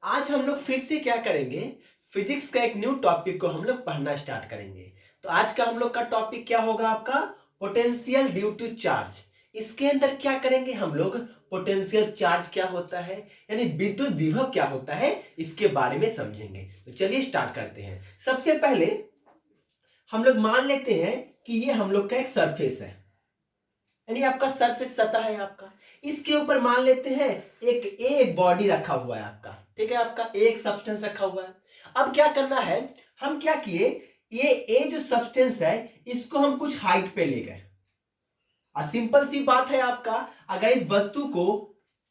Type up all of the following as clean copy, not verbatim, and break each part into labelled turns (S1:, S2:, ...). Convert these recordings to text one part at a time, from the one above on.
S1: आज हम लोग फिर से क्या करेंगे। फिजिक्स का एक न्यू टॉपिक को हम लोग पढ़ना स्टार्ट करेंगे। तो आज का हम लोग का टॉपिक क्या होगा आपका, पोटेंशियल ड्यू टू चार्ज। इसके अंदर क्या करेंगे हम लोग, पोटेंशियल चार्ज क्या होता है यानी विद्युत विभव क्या होता है इसके बारे में समझेंगे। तो चलिए स्टार्ट करते हैं। सबसे पहले हम लोग मान लेते हैं कि ये हम लोग का एक सरफेस है, यानी आपका सरफेस सतह है आपका। इसके ऊपर मान लेते हैं एक बॉडी रखा हुआ है आपका, ठीक है, आपका एक सब्सटेंस रखा हुआ है। अब क्या करना है, हम क्या किए, ये जो सब्सटेंस है इसको हम कुछ हाइट पे ले गए। और सिंपल सी बात है आपका, अगर इस वस्तु को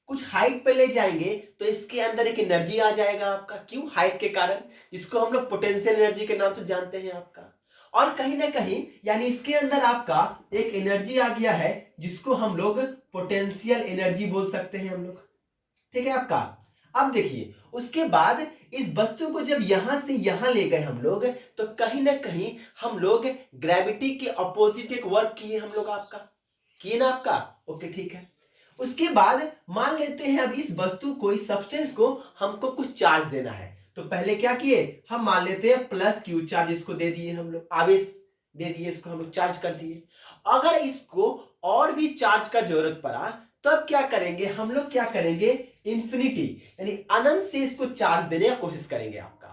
S1: कुछ हाइट पे ले जाएंगे तो इसके अंदर एक एनर्जी आ जाएगा आपका, क्यों, हाइट के कारण, जिसको हम लोग पोटेंशियल एनर्जी के नाम से जानते हैं आपका। और कहीं ना कहीं यानी इसके अंदर आपका एक एनर्जी आ गया है जिसको हम लोग पोटेंशियल एनर्जी बोल सकते हैं हम लोग, ठीक है आपका। अब देखिए उसके बाद इस वस्तु को जब यहां से यहां ले गए हम लोग, तो कहीं ना कहीं हम लोग ग्रेविटी के अपोजिट एक वर्क किए हम लोग, आपका किए ना आपका, ओके ठीक है। उसके बाद मान लेते हैं अब इस वस्तु को, इस सब्सटेंस को हमको कुछ चार्ज देना है। तो पहले क्या किए, हम मान लेते हैं प्लस क्यू चार्ज इसको दे दिए, हम लोग आवेश दे दिए, इसको हम लोग चार्ज कर दिए। अगर इसको और भी चार्ज का जरूरत पड़ा तब क्या करेंगे हम लोग, क्या करेंगे, इंफिनिटी यानी अनंत से इसको चार्ज देने की कोशिश करेंगे आपका।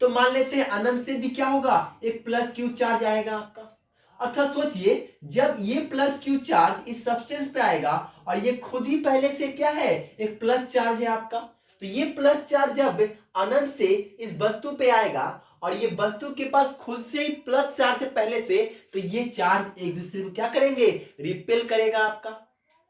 S1: तो मान लेते हैं अनंत से भी क्या होगा, एक प्लस क्यू चार्ज आएगा आपका। अर्थात सोचिए, जब ये प्लस क्यू चार्ज इस सब्सटेंस पे आएगा और ये खुद ही पहले से क्या है, एक प्लस चार्ज है आपका, तो ये प्लस चार्ज जब अनंत से इस वस्तु पे आएगा और ये वस्तु के पास खुद से ही प्लस चार्ज है पहले से, तो ये चार्ज एक दूसरे को क्या करेंगे, रिपेल करेगा आपका,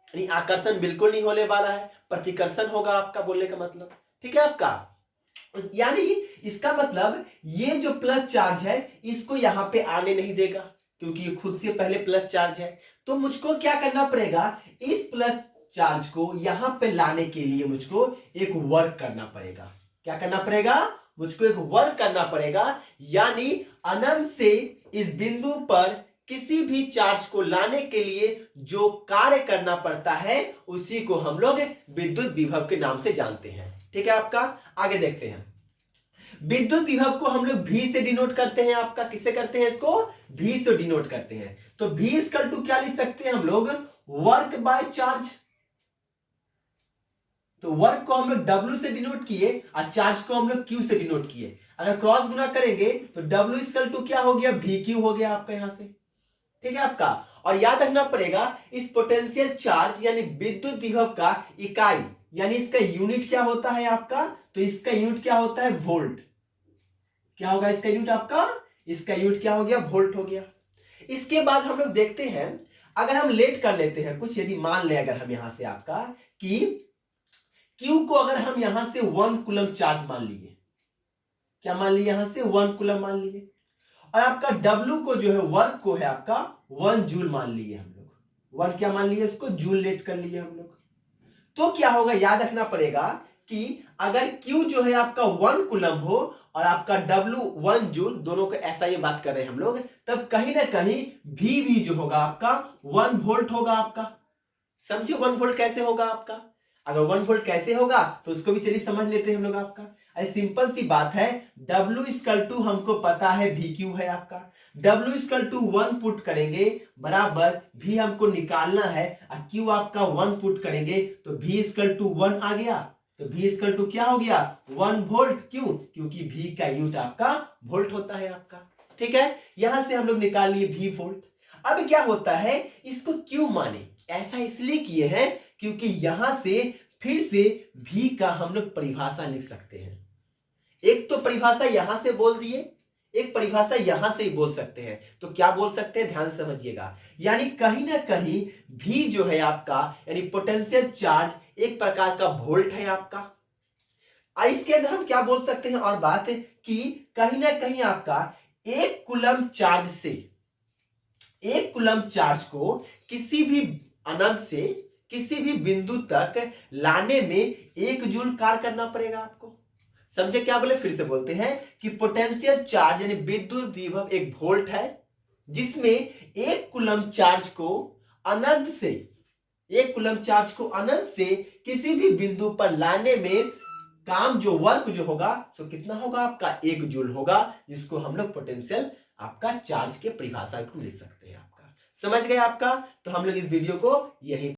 S1: यानी आकर्षण बिल्कुल नहीं होने वाला है, प्रतिकर्षण होगा आपका, बोलने का मतलब, ठीक है आपका। यानी इसका मतलब ये जो प्लस चार्ज है इसको यहां पे आने नहीं देगा, क्योंकि ये खुद से पहले प्लस चार्ज है। तो मुझको क्या करना पड़ेगा, इस प्लस चार्ज को यहां पे लाने के लिए मुझको एक वर्क करना पड़ेगा। क्या करना पड़ेगा, मुझको एक वर्क करना पड़ेगा, यानी अनंत से इस बिंदु पर किसी भी चार्ज को लाने के लिए जो कार्य करना पड़ता है उसी को हम लोग विद्युत विभव के नाम से जानते हैं, ठीक है आपका। आगे देखते हैं, विद्युत विभव को हम लोग V से डिनोट करते हैं आपका, किससे करते हैं, इसको V से डिनोट करते हैं। तो V इक्वल टू क्या लिख सकते हैं हम लोग, वर्क बाय चार्ज। तो वर्क को हम लोग W से डिनोट किए और चार्ज को हम लोग Q से डिनोट किए। अगर क्रॉस गुना करेंगे तो W इक्वल टू क्या हो गया, VQ हो गया आपका यहां से, ठीक है आपका। और याद रखना पड़ेगा इस पोटेंशियल चार्ज यानी विद्युत विभव का इकाई यानी इसका यूनिट क्या होता है आपका, तो इसका यूनिट क्या होता है, वोल्ट। क्या होगा इसका यूनिट आपका, इसका यूनिट क्या हो गया, वोल्ट हो गया। इसके बाद हम लोग देखते हैं, अगर हम लेट कर लेते हैं कुछ, यदि मान ले अगर हम यहां से आपका कि Q को अगर हम यहां से 1 कूलम चार्ज मान लिए, क्या मान लिए, यहां से 1 कूलम मान लिए, और आपका W को जो है वर्क को है आपका 1 जूल मान लिए हम लोग, 1 क्या मान लिए, इसको जूल लेट कर लिए हम लोग। तो क्या होगा, याद रखना पड़ेगा कि अगर Q जो है आपका 1 कूलम हो और आपका W 1 जूल, दोनों को ऐसा ये बात कर रहे हैं हम लोग, तब कहीं ना कहीं V भी जो होगा आपका 1 वोल्ट होगा आपका। समझे 1 वोल्ट कैसे होगा आपका, अगर 1 वोल्ट कैसे होगा तो उसको भी चलिए समझ लेते हैं हम लोग आपका। अरे सिंपल सी बात है, W इक्वल टू हमको पता है VQ है आपका, W इक्वल टू 1 पुट करेंगे बराबर V हमको निकालना है, और Q आपका 1 पुट करेंगे तो V इक्वल टू 1 आ गया। तो V इक्वल टू क्या हो गया, 1 वोल्ट, क्यों, क्योंकि V का यूनिट आपका वोल्ट होता है आपका, ठीक है। यहां से हम लोग निकाल लिए V वोल्ट। अब क्या होता है, इसको क्यों माने, ऐसा इसलिए किए हैं क्योंकि यहां से फिर से V का हम लोग परिभाषा लिख सकते हैं। एक तो परिभाषा यहां से बोल दिए, एक परिभाषा यहां से ही बोल सकते हैं। तो क्या बोल सकते हैं, ध्यान समझिएगा, यानी कहीं ना कहीं V जो है आपका यानी पोटेंशियल चार्ज एक प्रकार का वोल्ट है आपका। और इसके अंदर हम क्या बोल सकते हैं और बात है कि कहीं ना कहीं आपका 1 कूलम चार्ज से, 1 कूलम चार्ज को किसी भी अनंत से किसी भी बिंदु तक लाने में 1 जूल कार्य करना पड़ेगा आपको। समझे क्या बोले, फिर से बोलते हैं कि पोटेंशियल चार्ज यानी विद्युत विभव एक वोल्ट है, जिसमें 1 कूलम चार्ज को अनंत से, 1 कूलम चार्ज को अनंत से किसी भी बिंदु पर लाने में काम जो वर्क जो होगा सो कितना होगा आपका 1 जूल होगा, जिसको हम लोग पोटेंशियल आपका चार्ज के परिभाषा को लिख सकते हैं। आपका समझ गए आपका। तो हम लोग इस वीडियो को यही